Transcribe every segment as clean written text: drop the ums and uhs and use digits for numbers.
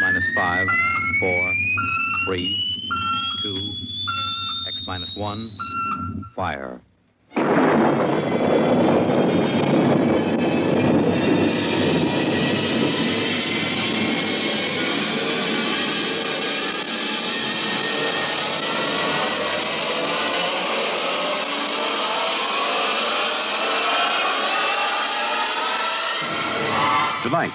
minus 5, 4, 3, 2, X minus 1, fire. Tonight,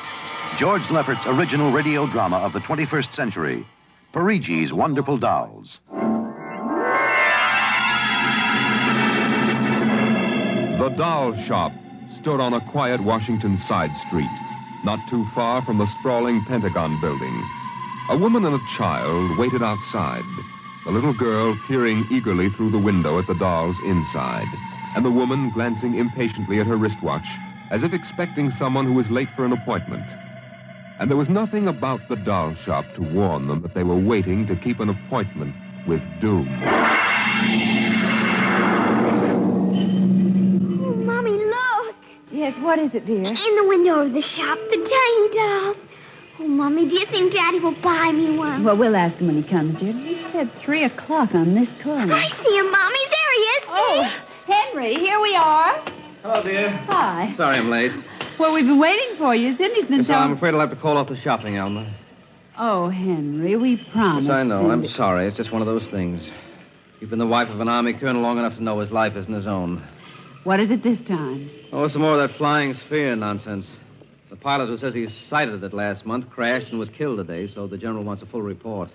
George Lefferts's original radio drama of the 21st century, Perigi's Wonderful Dolls. The doll shop stood on a quiet Washington side street, not too far from the sprawling Pentagon building. A woman and a child waited outside, the little girl peering eagerly through the window at the dolls inside, and the woman glancing impatiently at her wristwatch, as if expecting someone who was late for an appointment. And there was nothing about the doll shop to warn them that they were waiting to keep an appointment with doom. Oh, Mommy, look. Yes, what is it, dear? In the window of the shop, the tiny dolls. Oh, Mommy, do you think Daddy will buy me one? Well, we'll ask him when he comes, dear. He said 3 o'clock on this corner. I see him, Mommy. There he is. Oh, Henry, here we are. Hello, dear. Hi. Sorry I'm late. Well, we've been waiting for you. Cindy's been So I'm afraid I'll have to call off the shopping, Alma. Oh, Henry, we promised. Yes, I know. Cindy. I'm sorry. It's just one of those things. You've been the wife of an army colonel long enough to know his life isn't his own. What is it this time? Oh, some more of that flying sphere nonsense. The pilot who says he sighted it last month crashed and was killed today, so the general wants a full report.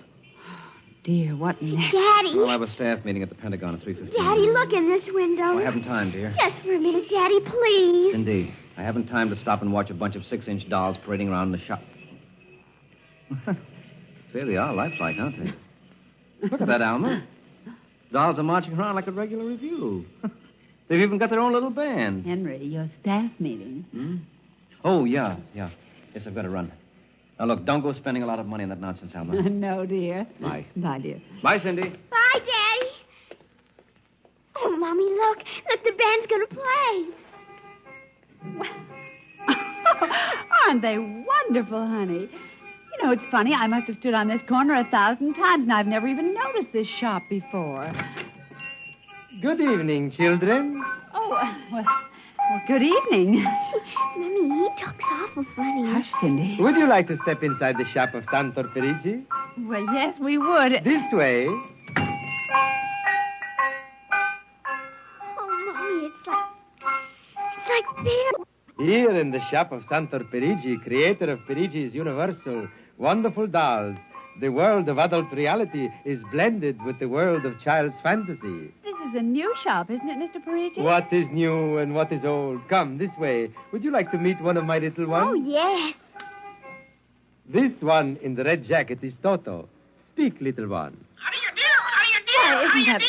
Dear, what next? Daddy. We'll have a staff meeting at the Pentagon at 3:15. Daddy, look in this window. Oh, I haven't time, dear. Just for a minute, Daddy, please. Indeed. I haven't time to stop and watch a bunch of 6-inch dolls parading around in the shop. Say, they are lifelike, aren't they? Look at that, Alma. Dolls are marching around like a regular review. They've even got their own little band. Henry, your staff meeting. Hmm? Oh, yeah. Yes, I've got to run. Now, look, don't go spending a lot of money on that nonsense, Alma. No, dear. Bye. Bye, dear. Bye, Cindy. Bye, Daddy. Oh, Mommy, look. Look, the band's going to play. Aren't they wonderful, honey? You know, it's funny. I must have stood on this corner 1,000 times, and I've never even noticed this shop before. Good evening, children. Oh, well, good evening. Mommy, he talks awful funny. Hush, Cindy. Would you like to step inside the shop of Santor Perigi? Well, yes, we would. This way. Oh, Mommy, it's like beer. Here in the shop of Santor Perigi, creator of Perigi's Universal Wonderful Dolls, the world of adult reality is blended with the world of child's fantasy. This is a new shop, isn't it, Mr. Perigi? What is new and what is old? Come, this way. Would you like to meet one of my little ones? Oh, yes. This one in the red jacket is Toto. Speak, little one. How do you do? How do you do? Why, How do isn't you that do?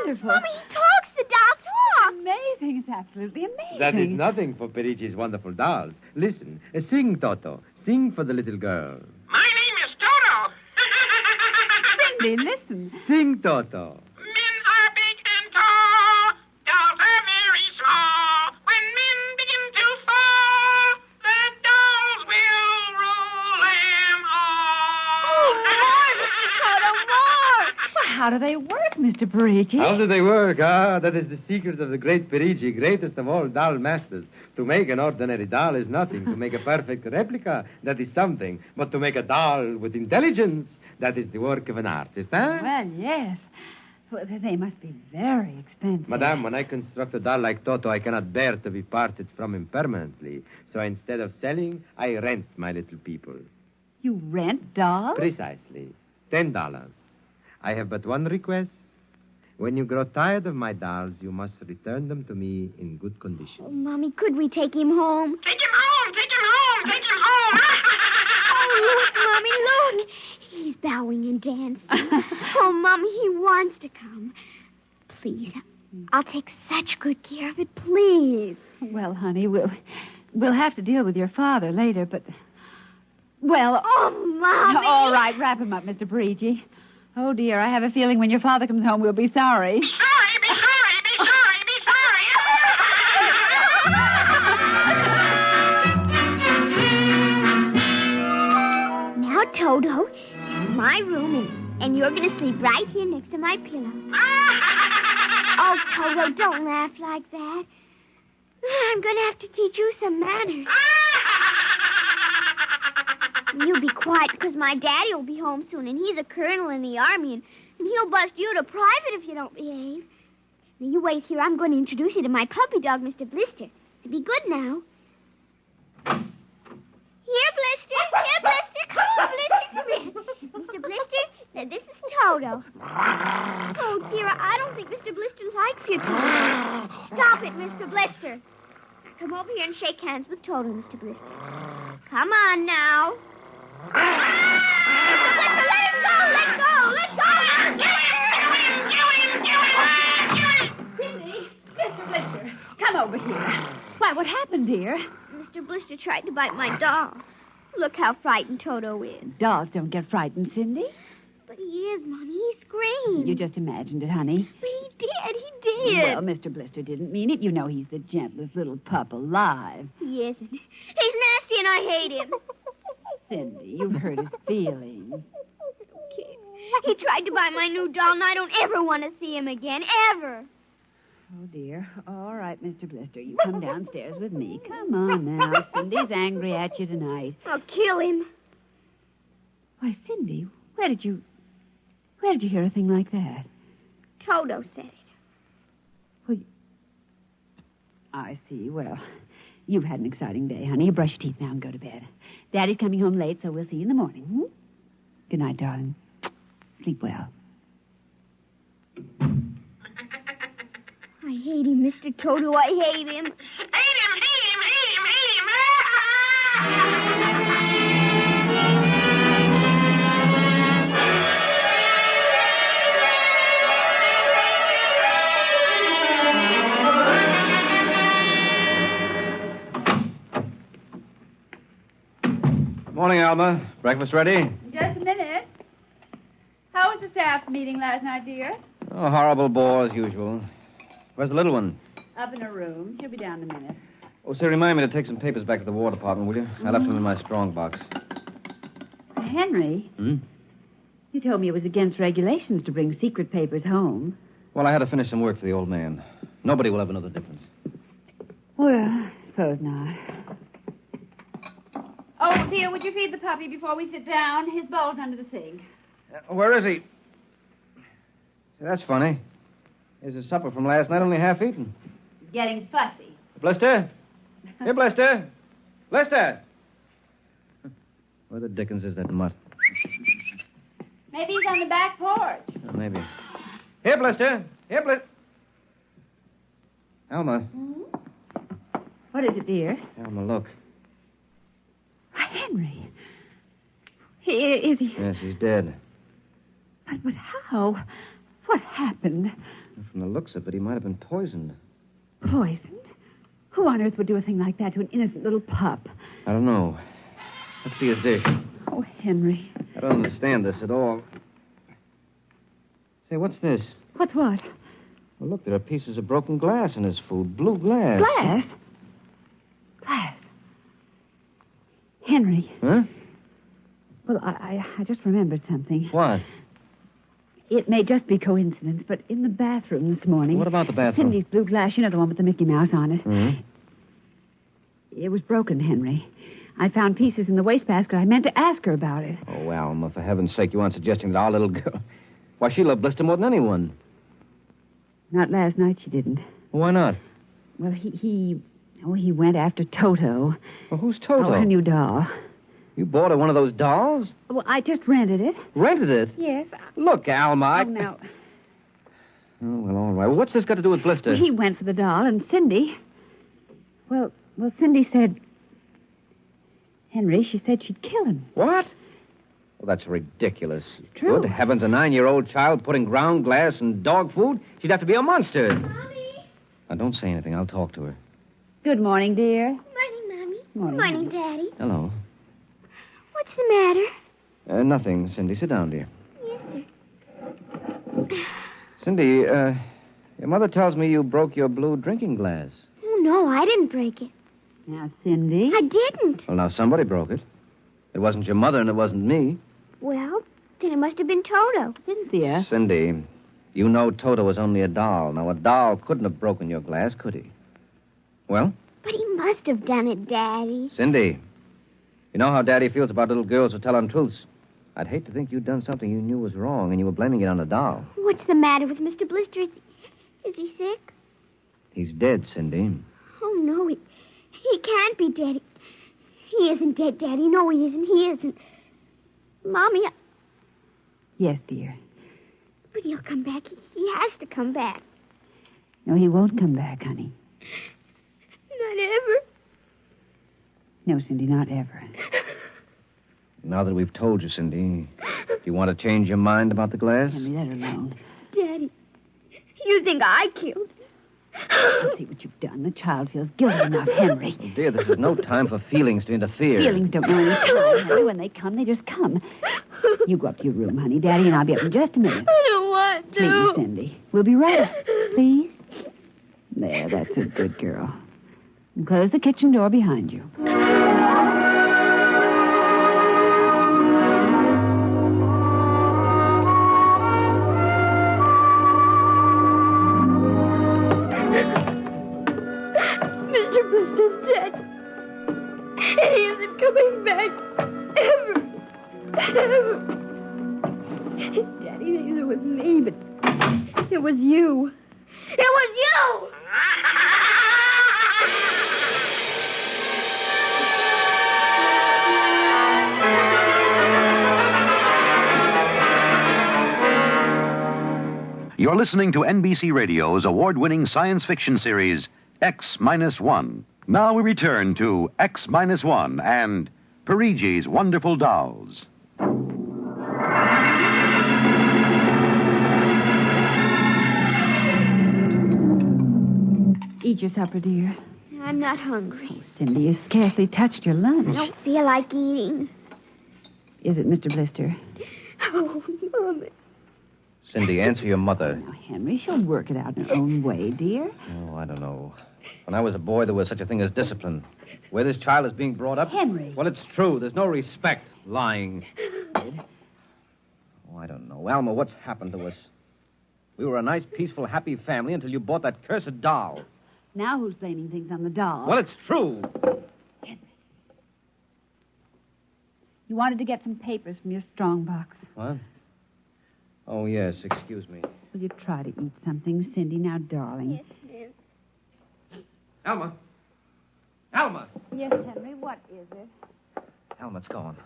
wonderful? Mommy, he talks. The doll talks. Amazing. It's absolutely amazing. That is nothing for Perigi's Wonderful Dolls. Listen, sing, Toto. Sing for the little girl. My name is Toto. Cindy, listen. Sing, Toto. Men are big and tall. Dolls are very small. When men begin to fall, the dolls will rule them all. Oh, Lord, well, how do they work, Mr. Perigi? How do they work? That is the secret of the great Perigi, greatest of all doll masters. To make an ordinary doll is nothing. To make a perfect replica, that is something. But to make a doll with intelligence, that is the work of an artist, huh? Well, yes. Well, they must be very expensive. Madame, when I construct a doll like Toto, I cannot bear to be parted from him permanently. So instead of selling, I rent my little people. You rent dolls? Precisely. $10. I have but one request. When you grow tired of my dolls, you must return them to me in good condition. Oh, Mommy, could we take him home? Take him home. Take him home. Take him home. Oh, look, Mommy, look. He's bowing and dancing. Oh, Mommy, he wants to come. Please, I'll take such good care of it, please. Well, honey, we'll have to deal with your father later, but... Well... Oh, Mommy. All right, wrap him up, Mr. Perigi. Oh, dear, I have a feeling when your father comes home, we'll be sorry. Be sorry. Be sorry. Be sorry. Be sorry. Now Now, Toto, this is my room, and you're going to sleep right here next to my pillow. Oh, Toto, don't laugh like that. I'm going to have to teach you some manners. You be quiet, because my daddy will be home soon, and he's a colonel in the army, and he'll bust you to private if you don't behave. Now, you wait here. I'm going to introduce you to my puppy dog, Mr. Blister. So be good now. Here, Blister. Here, Blister. Come on, Blister. Come here. Mr. Blister, now this is Toto. Oh, dear, I don't think Mr. Blister likes you, Toto. Stop it, Mr. Blister. Now, come over here and shake hands with Toto, Mr. Blister. Come on now. Mr. Blister, let him go. Let go. Let go. Cindy, Mr. Blister, come over here. Why, what happened, dear? Mr. Blister tried to bite my doll. Look how frightened Toto is. Dolls don't get frightened, Cindy. But he is, Mommy. He screamed. You just imagined it, honey. But he did. He did. Well, Mr. Blister didn't mean it. You know he's the gentlest little pup alive. He isn't. He's nasty and I hate him. Cindy, you've hurt his feelings. Okay. He tried to buy my new doll, and I don't ever want to see him again. Ever. Oh, dear. All right, Mr. Blister, you come downstairs with me. Come on now. Cindy's angry at you tonight. I'll kill him. Why, Cindy, where did you hear a thing like that? Toto said it. Well, I see. Well, you've had an exciting day, honey. You brush your teeth now and go to bed. Daddy's coming home late, so we'll see you in the morning. Hmm? Good night, darling. Sleep well. I hate him, Mr. Toto. I hate him. Hate him, hate him, hate him, hate him. Morning, Alma. Breakfast ready? Just a minute. How was the staff meeting last night, dear? Oh, horrible bore as usual. Where's the little one? Up in her room. She'll be down in a minute. Oh, say, remind me to take some papers back to the War Department, will you? I left them in my strong box. Henry, you told me it was against regulations to bring secret papers home. Well, I had to finish some work for the old man. Nobody will ever know the difference. Well, I suppose not. Oh, dear, would you feed the puppy before we sit down? His bowl's under the sink. Where is he? See, that's funny. Here's his supper from last night, only half eaten. He's getting fussy. Blister? Here, Blister. Blister! Where the dickens is that mutt? Maybe he's on the back porch. Oh, maybe. Here, Blister. Here, Blister. Alma. What is it, dear? Alma, look. Why, Henry. Is he? Yes, he's dead. But how? What happened? From the looks of it, he might have been poisoned. Poisoned? Who on earth would do a thing like that to an innocent little pup? I don't know. Let's see his dish. Oh, Henry. I don't understand this at all. Say, what's this? What's what? Well, look, there are pieces of broken glass in his food. Blue glass. Glass? Glass. Henry. Huh? Well, I just remembered something. What? It may just be coincidence, but in the bathroom this morning... What about the bathroom? Cindy's blue glass, you know, the one with the Mickey Mouse on it. Mm-hmm. It was broken, Henry. I found pieces in the wastebasket. I meant to ask her about it. Oh, Alma, for heaven's sake, you aren't suggesting that our little girl... Why, she loved Blister more than anyone. Not last night, she didn't. Well, why not? Well, he went after Toto. Well, who's Toto? Oh, her new doll. You bought her one of those dolls? Well, I just rented it. Rented it? Yes. Look, Alma, Oh, no. Oh, well, all right. Well, what's this got to do with Blister? Well, he went for the doll, and Cindy... Well, Cindy said... Henry, she said she'd kill him. What? Well, that's ridiculous. True. Good heavens, a 9-year-old child putting ground glass in dog food? She'd have to be a monster. Mommy. Now, don't say anything. I'll talk to her. Good morning, dear. Morning, Mommy. Morning. Daddy. Hello. What's the matter? Nothing, Cindy. Sit down, dear. Yes, sir. Cindy, your mother tells me you broke your blue drinking glass. Oh, no, I didn't break it. Now, Cindy... I didn't. Well, now, somebody broke it. It wasn't your mother and it wasn't me. Well, then it must have been Toto. Cynthia. Cindy, you know Toto was only a doll. Now, a doll couldn't have broken your glass, could he? Well? But he must have done it, Daddy. Cindy, you know how Daddy feels about little girls who tell untruths. I'd hate to think you'd done something you knew was wrong and you were blaming it on a doll. What's the matter with Mr. Blister? Is he sick? He's dead, Cindy. Oh, no, he can't be dead. He isn't dead, Daddy. No, he isn't. He isn't. Mommy, Yes, dear. but he'll come back. He has to come back. No, he won't come back, honey. Not ever. No, Cindy, not ever. Now that we've told you, Cindy, do you want to change your mind about the glass? Henry, let her alone. Daddy, you think I killed? See what you've done. The child feels guilty enough, Henry. Oh, dear, this is no time for feelings to interfere. Feelings don't know any time, Henry. When they come, they just come. You go up to your room, honey. Daddy and I'll be up in just a minute. I don't want to. Please, Cindy. We'll be right up. Please? There, that's a good girl. And close the kitchen door behind you. Mr. Blister's dead. He isn't coming back. Ever. Daddy thinks it was me, but it was you. It was you! You're listening to NBC Radio's award-winning science fiction series, X-1. Now we return to X-1 and Perigi's Wonderful Dolls. Eat your supper, dear. I'm not hungry. Cindy, you scarcely touched your lunch. I don't feel like eating. Is it Mr. Blister? Oh, Mama. Cindy, answer your mother. Now, Henry, she'll work it out in her own way, dear. Oh, I don't know. When I was a boy, there was such a thing as discipline. Where this child is being brought up... Henry. Well, it's true. There's no respect. Lying. Oh, I don't know. Alma, what's happened to us? We were a nice, peaceful, happy family until you bought that cursed doll. Now who's blaming things on the doll? Well, it's true. Henry. You wanted to get some papers from your strong box. What? Oh, yes. Excuse me. Will you try to eat something, Cindy? Now, darling. Yes, miss. Alma. Alma. Yes, Henry, what is it? Alma, it's gone.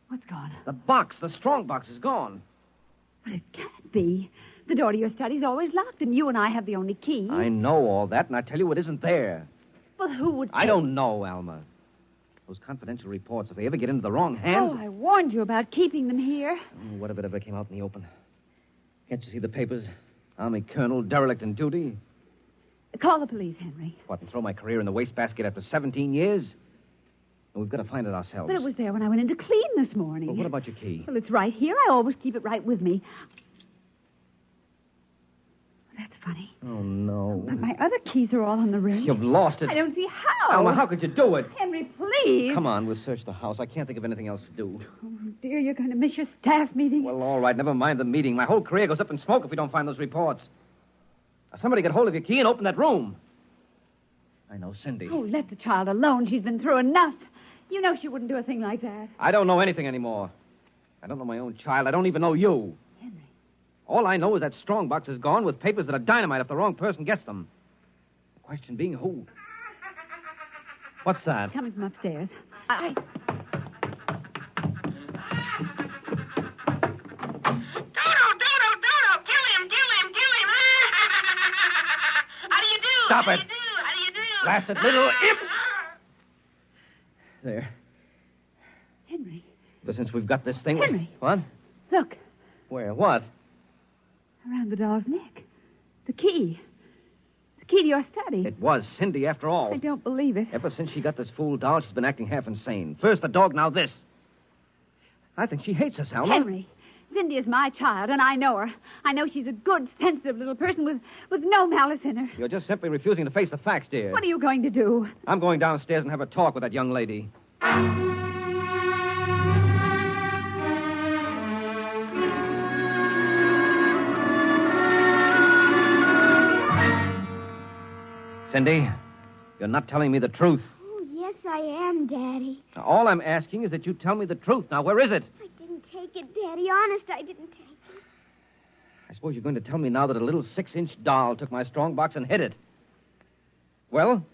What's gone? The box, the strong box, is gone. But it can't be. The door to your study's always locked, and you and I have the only key. I know all that, and I tell you it isn't there. Well, who would... I don't know, Alma. Those confidential reports, if they ever get into the wrong hands... Oh, I warned you about keeping them here. Oh, what if it ever came out in the open? Can't you see the papers? Army colonel, derelict in duty. Call the police, Henry. What, and throw my career in the wastebasket after 17 years? Well, we've got to find it ourselves. But it was there when I went in to clean this morning. Well, what about your key? Well, it's right here. I always keep it right with me. That's funny. Oh, no. But my other keys are all on the ring. You've lost it. I don't see how. Alma, how could you do it? Henry, please. Come on, we'll search the house. I can't think of anything else to do. Oh, dear, you're going to miss your staff meeting. Well, all right, never mind the meeting. My whole career goes up in smoke if we don't find those reports. Now, somebody get hold of your key and open that room. I know Cindy. Oh, let the child alone. She's been through enough. You know she wouldn't do a thing like that. I don't know anything anymore. I don't know my own child. I don't even know you. Henry. All I know is that strong box is gone with papers that are dynamite if the wrong person gets them. The question being who? What's that? Coming from upstairs. Dodo, kill him. How do you do? Stop How it. do you do? How do you do? Blasted little imp! There. Henry. But since we've got this thing... Henry. What? Look. Where? What? Around the doll's neck. The key. The key to your study. It was Cindy, after all. I don't believe it. Ever since she got this fool doll, she's been acting half insane. First the dog, now this. I think she hates us, Alma. Henry. Cindy is my child, and I know her. I know she's a good, sensitive little person with no malice in her. You're just simply refusing to face the facts, dear. What are you going to do? I'm going downstairs and have a talk with that young lady. Cindy, you're not telling me the truth. Oh, yes, I am, Daddy. Now, all I'm asking is that you tell me the truth. Now, where is it? I didn't take it, Daddy. Honest, I didn't take it. I suppose you're going to tell me now that a little 6-inch doll took my strong box and hid it. Well?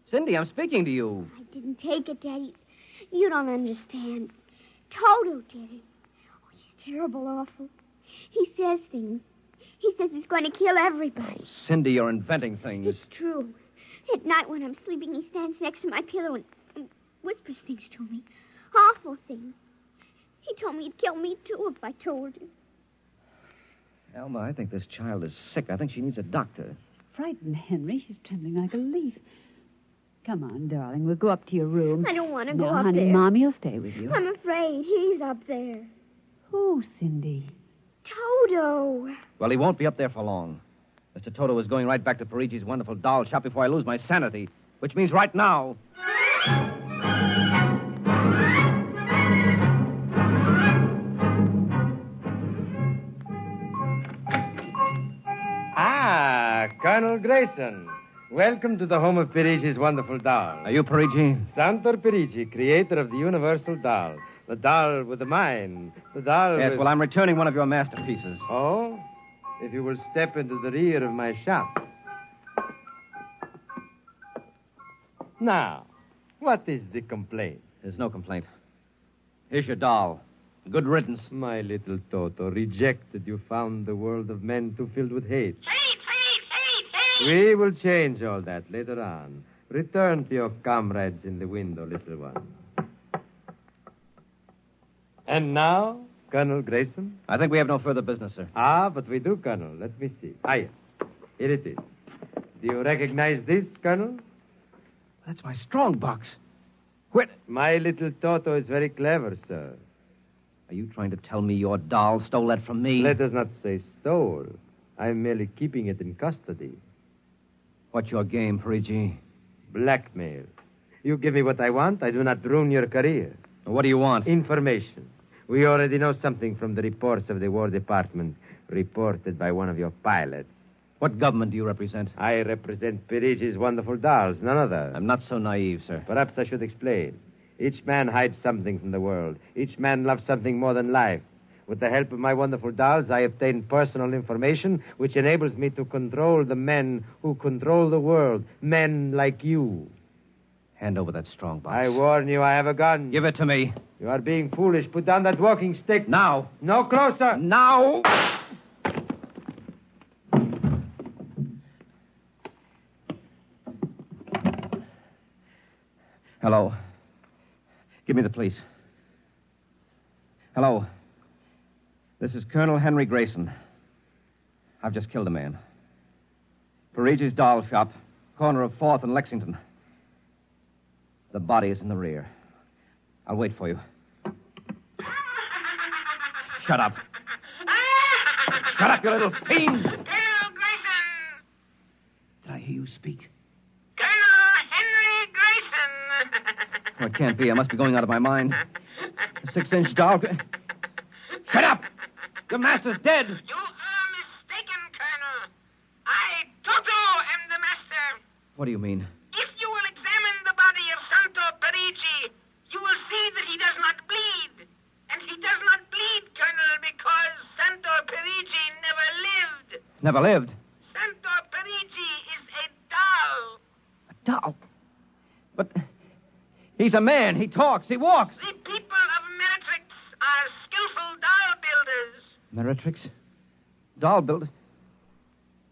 Cindy, I'm speaking to you. I didn't take it, Daddy. You don't understand. Toto did it. Oh, he's terrible awful. He says things. He says he's going to kill everybody. Oh, Cindy, you're inventing things. It's true. At night when I'm sleeping, he stands next to my pillow and whispers things to me. Awful things. He told me he'd kill me, too, if I told him. Alma, I think this child is sick. I think she needs a doctor. Frightened, Henry. She's trembling like a leaf. Come on, darling. We'll go up to your room. I don't want to go No, up honey, there. Mommy will stay with you. I'm afraid. He's up there. Who, Cindy? Toto. Well, he won't be up there for long. Mr. Toto is going right back to Perigi's wonderful doll shop before I lose my sanity, which means right now. Ah, Colonel Grayson. Welcome to the home of Perigi's wonderful doll. Are you Perigi? Santor Perigi, creator of the universal doll. The doll with the mind. The doll Yes, with... well, I'm returning one of your masterpieces. Oh? If you will step into the rear of my shop. Now, what is the complaint? There's no complaint. Here's your doll. Good riddance. My little Toto, rejected, you found the world of men too filled with hate. Hate, hate, hate, hate. We will change all that later on. Return to your comrades in the window, little one. And now, Colonel Grayson? I think we have no further business, sir. Ah, but we do, Colonel. Let me see. Ah, yes. Here it is. Do you recognize this, Colonel? That's my strong box. Where... My little Toto is very clever, sir. Are you trying to tell me your doll stole that from me? Let us not say stole. I'm merely keeping it in custody. What's your game, Perigi? Blackmail. You give me what I want, I do not ruin your career. What do you want? Information. We already know something from the reports of the War Department, reported by one of your pilots. What government do you represent? I represent Perigi's wonderful dolls, none other. I'm not so naive, sir. Perhaps I should explain. Each man hides something from the world. Each man loves something more than life. With the help of my wonderful dolls, I obtain personal information which enables me to control the men who control the world. Men like you. Hand over that strong box. I warn you, I have a gun. Give it to me. You are being foolish. Put down that walking stick. Now. No closer. Now. Hello. Give me the police. Hello. This is Colonel Henry Grayson. I've just killed a man. Perigi's doll shop, corner of 4th and Lexington. The body is in the rear. I'll wait for you. Shut up. Shut up, you little fiend! Colonel Grayson! Did I hear you speak? Colonel Henry Grayson! Oh, it can't be. I must be going out of my mind. A 6-inch doll. Shut up! Your master's dead. You are mistaken, Colonel. I, Toto, am the master. What do you mean? If you will examine the body of Santo Perigi, you will see that he does not bleed. And he does not bleed, Colonel, because Santo Perigi never lived. Never lived. Santo Perigi is a doll. A doll? But he's a man. He talks. He walks. The people of Meritrix are skillful doll builders. Meritrix? Doll builder?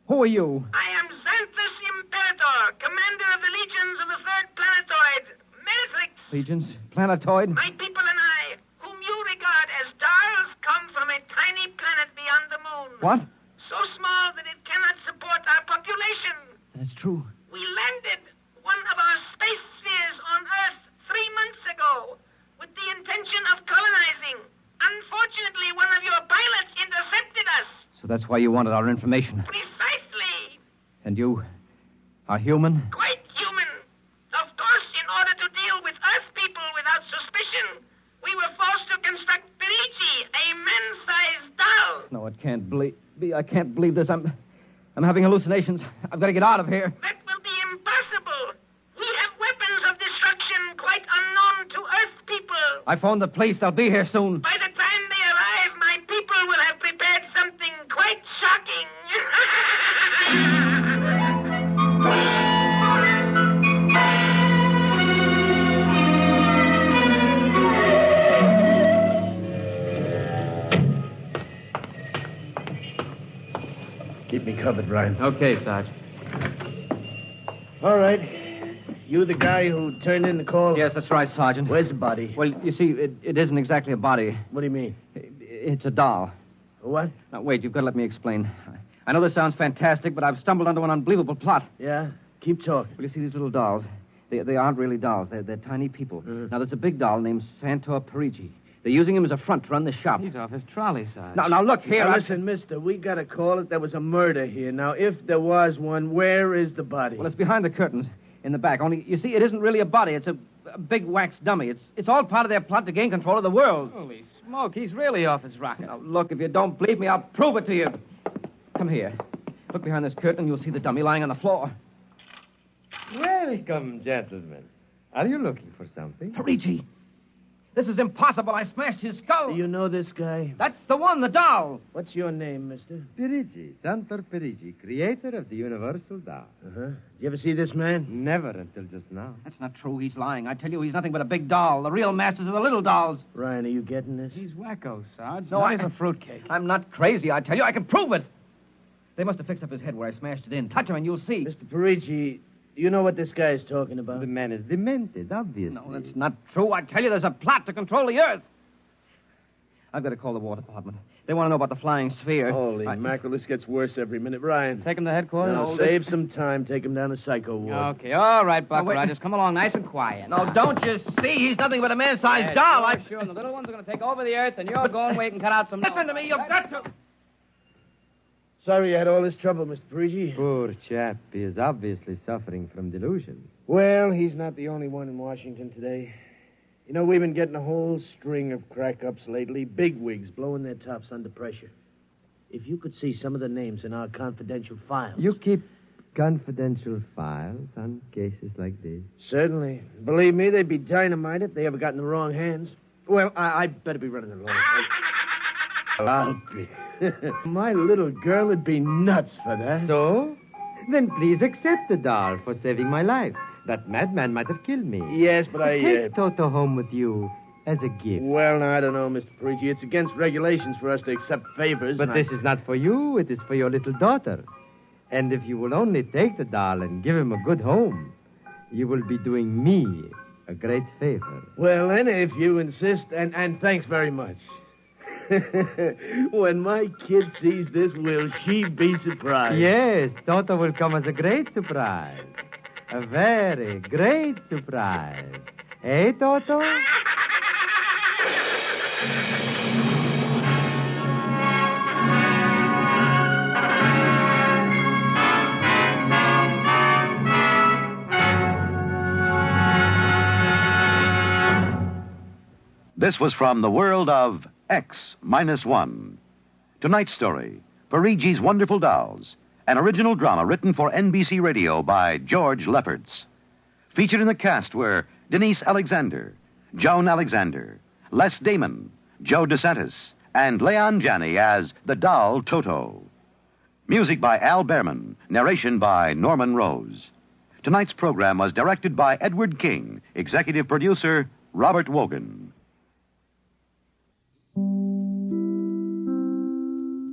Who are you? I am Xanthus Imperator, commander of the legions of the third planetoid, Meritrix. Legions? Planetoid? My people and I, whom you regard as dolls, come from a tiny planet beyond the moon. What? So small that it cannot support our population. That's true. We landed one of our space spheres on Earth 3 months ago with the intention of colonizing. Unfortunately, one of your pilots intercepted us. So that's why you wanted our information. Precisely. And you are human? Quite human. Of course, in order to deal with Earth people without suspicion, we were forced to construct Perigi, a man-sized doll. No, it can't be. I can't believe this. I'm I'm having hallucinations. I've got to get out of here. That will be impossible. We have weapons of destruction quite unknown to Earth people. I phoned the police. They'll be here soon. By the time they arrive, my people will have prepared something quite shocking. Keep me covered, Ryan. Okay, Sarge. All right. You the guy who turned in the call? Yes, that's right, Sergeant. Where's the body? Well, you see, it isn't exactly a body. What do you mean? It's a doll. What? Now, wait, you've got to let me explain. I know this sounds fantastic, but I've stumbled onto an unbelievable plot. Yeah? Keep talking. Well, you see, these little dolls, they aren't really dolls. They're tiny people. Now, there's a big doll named Santor Perigi. They're using him as a front to run the shop. He's off his trolley, Sarge. Now, look here. Now, listen, mister, we got to call it. There was a murder here. Now, if there was one, where is the body? Well, it's behind the curtains in the back. Only, you see, it isn't really a body. It's a big wax dummy. It's all part of their plot to gain control of the world. Holy smoke, he's really off his rocker. Now, look, if you don't believe me, I'll prove it to you. Come here. Look behind this curtain, and you'll see the dummy lying on the floor. Welcome, gentlemen. Are you looking for something? Perigi. This is impossible. I smashed his skull. Do you know this guy? That's the one, the doll. What's your name, mister? Perigi, Santor Perigi, creator of the Universal Doll. Uh-huh. Did you ever see this man? Never until just now. That's not true. He's lying. I tell you, he's nothing but a big doll. The real masters are the little dolls. Ryan, are you getting this? He's wacko, Sarge. No, He's a fruitcake. I'm not crazy, I tell you. I can prove it. They must have fixed up his head where I smashed it in. Touch him and you'll see. Mr. Perigi, you know what this guy is talking about? The man is demented, obviously. No, that's not true. I tell you, there's a plot to control the Earth. I've got to call the War Department. They want to know about the flying sphere. Holy mackerel, this gets worse every minute. Ryan. Take him to headquarters? No, save some time. Take him down to Psycho Ward. Okay, all right, Buck Oh, wait. Rogers. Come along nice and quiet. No, don't you see? He's nothing but a man-sized doll. Sure, and the little ones are going to take over the Earth, and you're going where you can cut out some... Listen to me. You've got to... Sorry you had all this trouble, Mr. Perigi. Poor chap. He is obviously suffering from delusions. Well, he's not the only one in Washington today. You know, we've been getting a whole string of crack-ups lately. Bigwigs blowing their tops under pressure. If you could see some of the names in our confidential files. You keep confidential files on cases like this? Certainly. Believe me, they'd be dynamite if they ever got in the wrong hands. Well, I better be running along. I'll be. My little girl would be nuts for that. So? Then please accept the doll for saving my life. That madman might have killed me. Yes, but Take Toto home with you as a gift. Well, now, I don't know, Mr. Perigi. It's against regulations for us to accept favors. But this is not for you. It is for your little daughter. And if you will only take the doll and give him a good home, you will be doing me a great favor. Well, then, if you insist, and thanks very much. When my kid sees this, will she be surprised? Yes, Toto will come as a great surprise. A very great surprise. Hey, Toto? This was from the world of X-1. Tonight's story, Perigi's Wonderful Dolls, an original drama written for NBC Radio by George Lefferts. Featured in the cast were Denise Alexander, Joan Alexander, Les Damon, Joe DeSantis, and Leon Janney as the doll Toto. Music by Al Behrman, narration by Norman Rose. Tonight's program was directed by Edward King, executive producer Robert Wogan.